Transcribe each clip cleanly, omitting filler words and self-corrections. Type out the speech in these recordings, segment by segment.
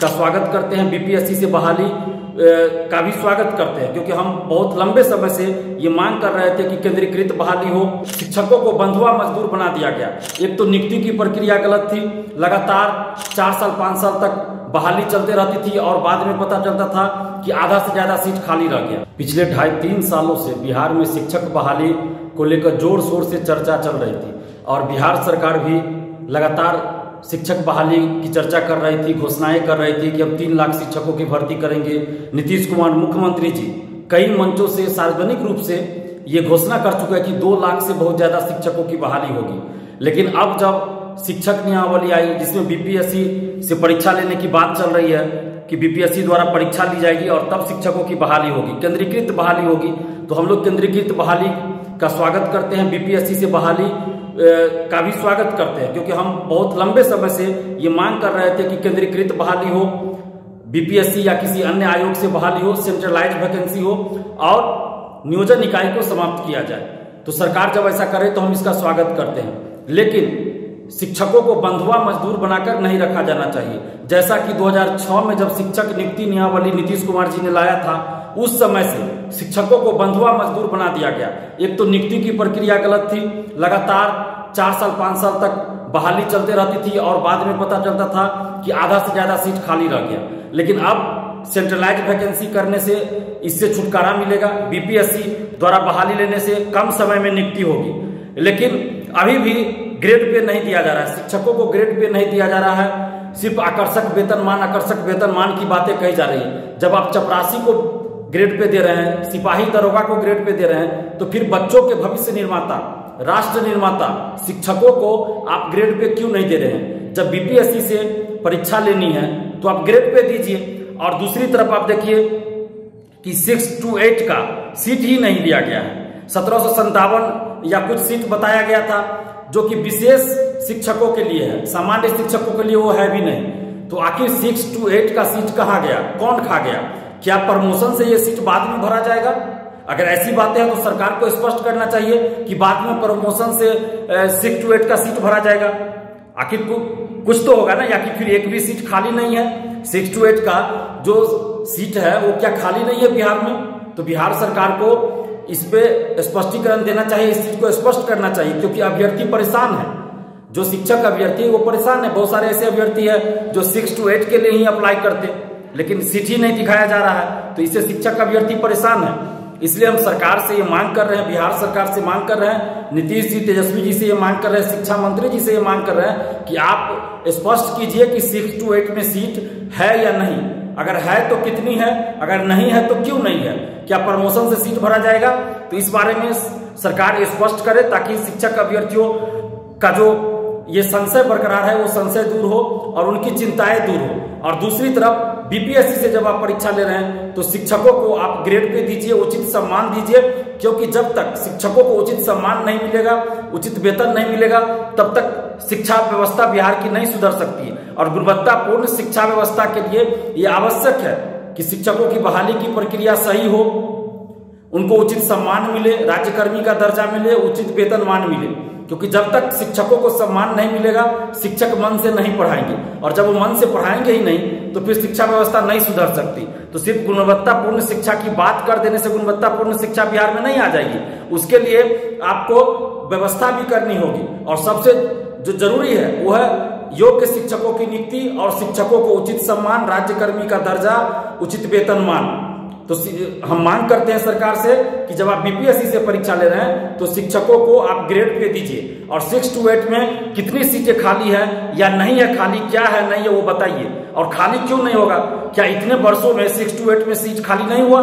का स्वागत करते हैं, बीपीएससी से बहाली का भी स्वागत करते हैं, क्योंकि हम बहुत लंबे समय से ये मांग कर रहे थे कि केंद्रीकृत बहाली हो। शिक्षकों को बंधुआ मजदूर बना दिया गया। एक तो नियुक्ति की प्रक्रिया गलत थी, लगातार 4 साल 5 साल तक बहाली चलते रहती थी और बाद में पता चलता था कि आधा से ज्यादा सीट खाली रह गया। पिछले 2.5-3 सालों से बिहार में शिक्षक बहाली को लेकर जोर शोर से चर्चा चल रही थी और बिहार सरकार भी लगातार शिक्षक बहाली की चर्चा कर रही थी, घोषणाएं कर रही थी कि हम 3 लाख शिक्षकों की भर्ती करेंगे। नीतीश कुमार मुख्यमंत्री जी कई मंचों से सार्वजनिक रूप से ये घोषणा कर चुके हैं कि 2 लाख से बहुत ज्यादा शिक्षकों की बहाली होगी। लेकिन अब जब शिक्षक नियमावली आई, जिसमें बीपीएससी से परीक्षा लेने की बात चल रही है कि बीपीएससी द्वारा परीक्षा ली जाएगी और तब शिक्षकों की बहाली होगी, केंद्रीकृत बहाली होगी, तो हम लोग केंद्रीकृत बहाली का स्वागत करते हैं, बीपीएससी से बहाली का भी स्वागत करते हैं, क्योंकि हम बहुत लंबे समय से ये मांग कर रहे थे कि केंद्रीकृत बहाली हो, बीपीएससी या किसी अन्य आयोग से बहाली हो, सेंट्रलाइज्ड वैकेंसी हो और नियोजन इकाई को समाप्त किया जाए। तो सरकार जब ऐसा करे तो हम इसका स्वागत करते हैं, लेकिन शिक्षकों को बंधुआ मजदूर बनाकर नहीं रखा जाना चाहिए। जैसा कि 2006 में जब शिक्षक नियुक्ति नियमावली नीतीश कुमार जी ने लाया था, उस समय से शिक्षकों को बंधुआ मजदूर बना दिया गया। एक तो नियुक्ति की प्रक्रिया गलत थी, लगातार 4 साल 5 साल तक बहाली चलते रहती थी और बाद में पता चलता था कि आधा से ज्यादा सीट खाली रह गया। लेकिन अब सेंट्रलाइज्ड वैकेंसी करने से इससे छुटकारा मिलेगा। बीपीएससी द्वारा बहाली लेने से कम समय में नियुक्ति होगी, लेकिन अभी भी ग्रेड पे नहीं दिया जा रहा है, शिक्षकों को ग्रेड पे नहीं दिया जा रहा है। सिर्फ आकर्षक वेतनमान की बातें कही जा रही है। जब आप चपरासी को ग्रेड पे दे रहे हैं, सिपाही दरोगा को ग्रेड पे दे रहे हैं, तो फिर बच्चों के भविष्य निर्माता, राष्ट्र निर्माता शिक्षकों को आप ग्रेड पे क्यों नहीं दे रहे हैं? जब बीपीएससी से परीक्षा लेनी है तो आप ग्रेड पे दीजिए। और दूसरी तरफ आप देखिए कि 6 to 8 का सीट ही नहीं दिया गया है। 1757 या कुछ सीट बताया गया था जो कि विशेष शिक्षकों के लिए है, सामान्य शिक्षकों के लिए वो है भी नहीं। तो आखिर 6 to 8 का सीट कहाँ गया, कौन खा गया? क्या प्रमोशन से ये सीट बाद में भरा जाएगा? अगर ऐसी बातें हैं तो सरकार को स्पष्ट करना चाहिए कि बाद में प्रमोशन से 6 to 8 का सीट भरा जाएगा। आखिर कुछ तो होगा ना, या कि फिर एक भी सीट खाली नहीं है। 6 to 8 का जो सीट है वो क्या खाली नहीं है बिहार में? तो बिहार सरकार को इस पे स्पष्टीकरण देना चाहिए, इस चीज को स्पष्ट करना चाहिए, क्योंकि अभ्यर्थी परेशान है। जो शिक्षक अभ्यर्थी है वो परेशान है। बहुत सारे ऐसे अभ्यर्थी है जो 6 to 8 के लिए ही अप्लाई करते, लेकिन सीट ही नहीं दिखाया जा रहा है, तो इससे शिक्षक अभ्यर्थी परेशान है। इसलिए हम सरकार से ये मांग कर रहे हैं, बिहार सरकार से मांग कर रहे हैं, नीतीश जी, तेजस्वी जी से ये मांग कर रहे हैं, शिक्षा मंत्री जी से ये मांग कर रहे हैं कि आप स्पष्ट कीजिए कि 6 to 8 में सीट है या नहीं। अगर है तो कितनी है, अगर नहीं है तो क्यों नहीं है? क्या प्रमोशन से सीट भरा जाएगा? तो इस बारे में सरकार स्पष्ट करे, ताकि शिक्षक अभ्यर्थियों का जो ये संशय बरकरार है वो संशय दूर हो और उनकी चिंताएं दूर हो। और दूसरी तरफ बीपीएससी से जब आप परीक्षा ले रहे हैं तो शिक्षकों को आप ग्रेड पे दीजिए, उचित सम्मान दीजिए, क्योंकि जब तक शिक्षकों को उचित सम्मान नहीं मिलेगा, उचित वेतन नहीं मिलेगा, तब तक शिक्षा व्यवस्था बिहार की नहीं सुधर सकती है। और गुणवत्तापूर्ण शिक्षा व्यवस्था के लिए ये आवश्यक है कि शिक्षकों की बहाली की प्रक्रिया सही हो, उनको उचित सम्मान मिले, राज्यकर्मी का दर्जा मिले, उचित वेतनमान मिले, क्योंकि जब तक शिक्षकों को सम्मान नहीं मिलेगा, शिक्षक मन से नहीं पढ़ाएंगे, और जब वो मन से पढ़ाएंगे ही नहीं तो फिर शिक्षा व्यवस्था नहीं सुधर सकती। तो सिर्फ गुणवत्तापूर्ण शिक्षा की बात कर देने से गुणवत्तापूर्ण शिक्षा बिहार में नहीं आ जाएगी। उसके लिए आपको व्यवस्था भी करनी होगी, और सबसे जो जरूरी है वो है योग्य शिक्षकों की नियुक्ति और शिक्षकों को उचित सम्मान, राज्यकर्मी का दर्जा, उचित वेतनमान। तो हम मांग करते हैं सरकार से कि जब आप बीपीएससी से परीक्षा ले रहे हैं तो शिक्षकों को आप ग्रेड पे दीजिए, और 6 to 8 में कितनी सीटें खाली है या नहीं है, खाली क्या है नहीं है वो बताइए। और खाली क्यों नहीं होगा? क्या इतने वर्षों में 6 to 8 में सीट खाली नहीं हुआ?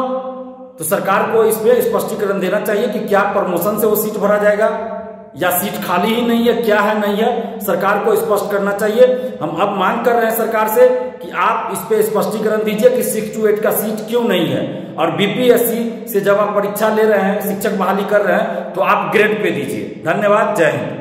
तो सरकार को इसमें स्पष्टीकरण देना चाहिए कि क्या प्रमोशन से वो सीट भरा जाएगा या सीट खाली ही नहीं है, क्या है नहीं है, सरकार को स्पष्ट करना चाहिए। हम अब मांग कर रहे हैं सरकार से कि आप इस पे स्पष्टीकरण दीजिए कि 6 to 8 का सीट क्यों नहीं है। और बीपीएससी से जब आप परीक्षा ले रहे हैं, शिक्षक बहाली कर रहे हैं, तो आप ग्रेड पे दीजिए। धन्यवाद, जय हिंद।